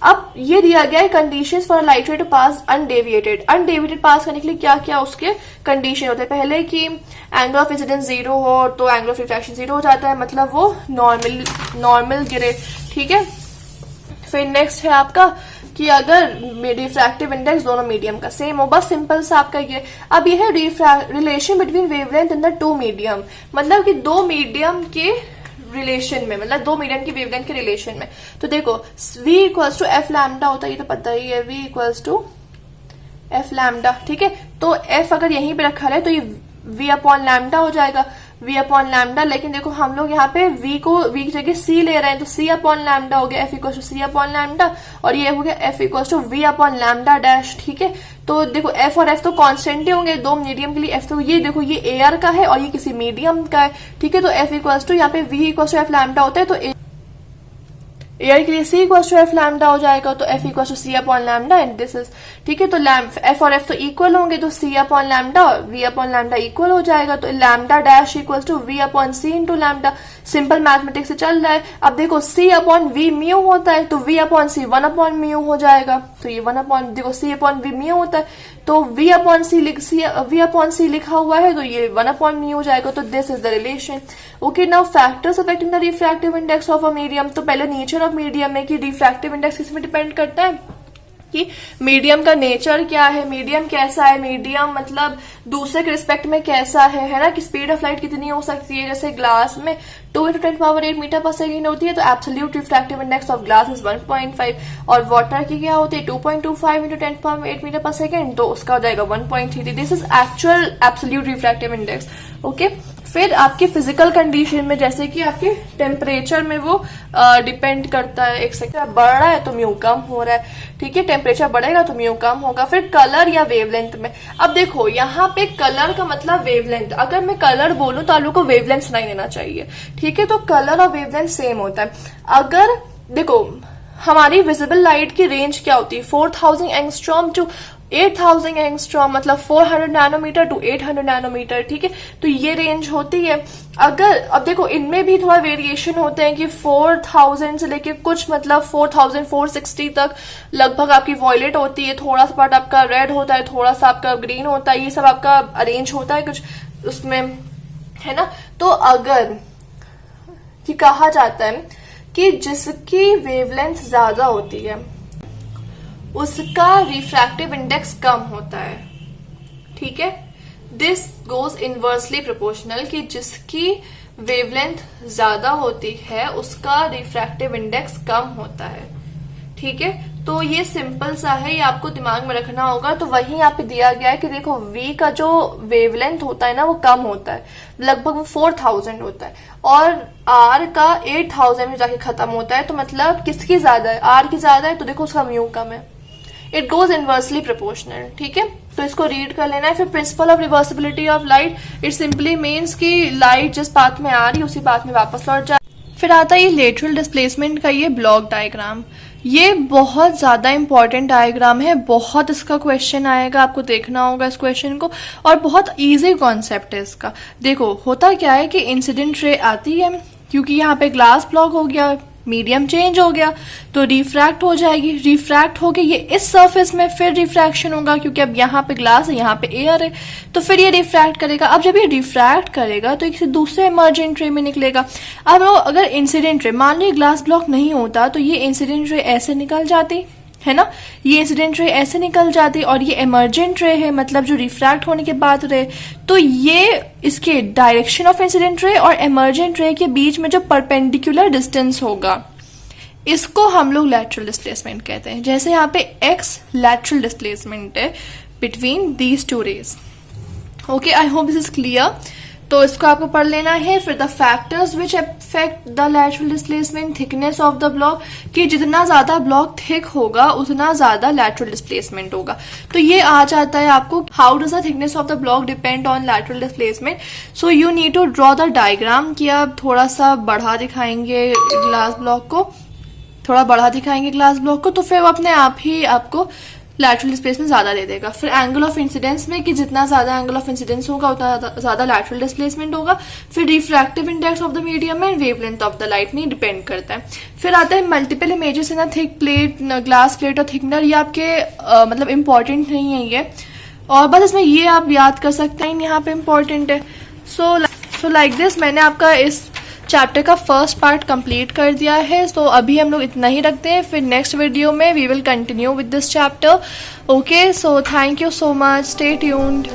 अब ये दिया गया है conditions for light ray to pass undeviated. Undeviated pass करने के लिए क्या क्या उसके कंडीशन होते हैं। पहले कि एंगल ऑफ इंसिडेंस 0 हो तो एंगल ऑफ रिफ्रैक्शन 0 हो जाता है, मतलब वो नॉर्मल गिरे, ठीक है। फिर नेक्स्ट है आपका कि अगर रिफ्रैक्टिव इंडेक्स दोनों मीडियम का सेम हो, बस सिंपल सा आपका ये। अब ये है relation between wavelength in the two medium, मतलब कि दो मीडियम के रिलेशन में, मतलब दो मीडियम की वेवलेंथ के रिलेशन में। तो देखो v equals to F lambda होता है, ये तो पता ही है, v equals to F lambda, ठीक है। तो f अगर यहीं पे रखा है तो ये v अपॉन लैम्डा हो जाएगा, v अपॉन लैम्डा। लेकिन देखो हम लोग यहाँ पे v की जगह c ले रहे हैं, तो c अपॉन लैम्डा हो गया, f equal to c upon lambda, और ये हो गया f equal to v upon lambda dash, ठीक है। तो देखो f और f तो कांस्टेंट ही होंगे दो मीडियम के लिए। f तो ये देखो ये एयर का है और ये किसी मीडियम का है, ठीक है। तो f इक्वल टू यहाँ पे v equal to F lambda होता है, तो एयर के लिए c equal to F lambda हो जाएगा, तो f equal to c upon lambda and this is, ठीक है। तो f और f तो इक्वल होंगे, तो c upon lambda v upon lambda equal हो जाएगा, तो lambda dash equal to v upon c into lambda. Simple mathematics से चल रहा है। अब देखो c अपॉन v म्यू होता है, तो v upon c 1 upon mu हो जाएगा, तो ये 1 अपॉन, देखो c अपॉन v म्यू होता है, तो v अपॉन c लिखा हुआ है, तो ये 1 अपॉन म्यू हो जाएगा, तो this is the relation. Okay, now factors affecting the refractive index of a medium. तो पहले नेचर ऑफ मीडियम है कि रिफ्रैक्टिव इंडेक्स किसमें डिपेंड करता है, कि मीडियम का नेचर क्या है, मीडियम कैसा है, मीडियम मतलब दूसरे के रिस्पेक्ट में कैसा है ना, कि स्पीड ऑफ लाइट कितनी हो सकती है। जैसे ग्लास में 2 × 10⁸ मीटर पर सेकेंड होती है, तो absolute refractive index of glass is 1.5, और वाटर की क्या होती है 2.25 × 10⁸ मीटर पर सेकेंड, तो उसका हो जाएगा 1.33। This is actual absolute refractive index. Okay, फिर आपके फिजिकल कंडीशन में, जैसे कि आपके टेम्परेचर में वो डिपेंड करता है। एक सेकंड, बढ़ रहा है तो म्यू कम हो रहा है, ठीक है, टेम्परेचर बढ़ेगा तो म्यू कम होगा। फिर कलर या वेवलेंथ में, अब देखो यहाँ पे कलर का मतलब वेवलेंथ, अगर मैं कलर बोलूं तो आप लोग को वेवलेंथ सुनाई देना चाहिए, ठीक है। तो कलर और वेवलेंथ सेम होता है। अगर देखो हमारी विजिबल लाइट की रेंज क्या होती है, 4000 एंगस्ट्रॉम टू 8000 एंगस्ट्रॉम, मतलब 400 नैनोमीटर टू 800 नैनोमीटर, ठीक है। तो ये रेंज होती है। अगर अब देखो इनमें भी थोड़ा वेरिएशन होते हैं कि 4000 से लेके कुछ मतलब 4460 तक लगभग आपकी वॉयलेट होती है, थोड़ा सा पार्ट आपका रेड होता है, थोड़ा सा आपका ग्रीन होता है, ये सब आपका अरेंज होता है कुछ उसमें, है ना। तो अगर कि कहा जाता है कि जिसकी वेवलेंथ ज्यादा होती है उसका रिफ्रैक्टिव इंडेक्स कम होता है, ठीक है। दिस गोज इनवर्सली प्रोपोर्शनल, कि जिसकी वेवलेंथ ज्यादा होती है उसका रिफ्रैक्टिव इंडेक्स कम होता है, ठीक है। तो ये सिंपल सा है, ये आपको दिमाग में रखना होगा। तो वही यहाँ पे दिया गया है कि देखो v का जो वेवलेंथ होता है ना वो कम होता है, लगभग वो 4000 होता है, और r का 8000 में जाके खत्म होता है। तो मतलब किसकी ज्यादा है, r की ज्यादा है, तो देखो उसका म्यू कम है। इट गोज इनवर्सली प्रोपोर्शनल, ठीक है। तो इसको रीड कर लेना है। फिर principle of reversibility of light, it simply means कि लाइट जिस पाथ में आ रही उसी पाथ में वापस लौट जाए। फिर आता है ये लेटरल डिस्प्लेसमेंट का ये ब्लॉक डायग्राम। ये बहुत ज्यादा इंपॉर्टेंट डायग्राम है, बहुत इसका क्वेश्चन आएगा, आपको देखना होगा इस क्वेश्चन को, और बहुत इजी कॉन्सेप्ट है इसका। देखो होता क्या है कि इंसिडेंट रे आती है, क्योंकि यहाँ पे ग्लास ब्लॉक हो गया, मीडियम चेंज हो गया, तो रिफ्रैक्ट हो जाएगी। रिफ्रैक्ट होके ये इस सरफेस में फिर रिफ्रैक्शन होगा, क्योंकि अब यहाँ पे ग्लास है, यहाँ पे एयर है, तो फिर ये रिफ्रैक्ट करेगा। अब जब ये रिफ्रैक्ट करेगा तो किसी दूसरे इमर्जेंट रे में निकलेगा। अब अगर इंसिडेंट रे, मान लो ये ग्लास ब्लॉक नहीं होता तो ये इंसिडेंट रे ऐसे निकल जाती है ना, ये इंसिडेंट रे ऐसे निकल जाती, और ये इमर्जेंट रे है, मतलब जो रिफ्रैक्ट होने के बाद रे, तो ये इसके डायरेक्शन ऑफ इंसिडेंट रे और इमर्जेंट रे के बीच में जो परपेंडिकुलर डिस्टेंस होगा इसको हम लोग लैटरल डिस्प्लेसमेंट कहते हैं। जैसे यहाँ पे x लैटरल डिस्प्लेसमेंट है between these two rays. Okay, I hope this is clear. तो इसको आपको पढ़ लेना है। फिर the factors which affect the lateral displacement, thickness of the block, कि जितना ज्यादा ब्लॉक थिक होगा उतना ज्यादा लैटरल डिस्प्लेसमेंट होगा। तो ये आ जाता है आपको, how does the thickness of the block depend on lateral displacement. So you need to draw the diagram, कि आप थोड़ा सा बढ़ा दिखाएंगे ग्लास ब्लॉक को, थोड़ा बढ़ा दिखाएंगे ग्लास ब्लॉक को, तो फिर वो अपने आप ही आपको लैटरल डिस्प्लेसमेंट ज्यादा दे देगा। फिर एंगल ऑफ इंसिडेंस में कि जितना ज्यादा एंगल ऑफ इंसिडेंस होगा उतना ज्यादा लैटरल डिस्प्लेसमेंट होगा। फिर refractive index of the medium and wavelength of the light में डिपेंड करता है। फिर आता है multiple images in a thick plate, glass plate और थिक मिरर। ये आपके मतलब इंपॉर्टेंट नहीं है ये, और बस इसमें ये आप याद कर सकते हैं यहाँ पे इम्पोर्टेंट है। सो लाइक दिस मैंने आपका इस चैप्टर का फर्स्ट पार्ट कंप्लीट कर दिया है। तो अभी हम लोग इतना ही रखते हैं, फिर नेक्स्ट वीडियो में we will continue with this chapter. Okay, so thank you so much, stay tuned.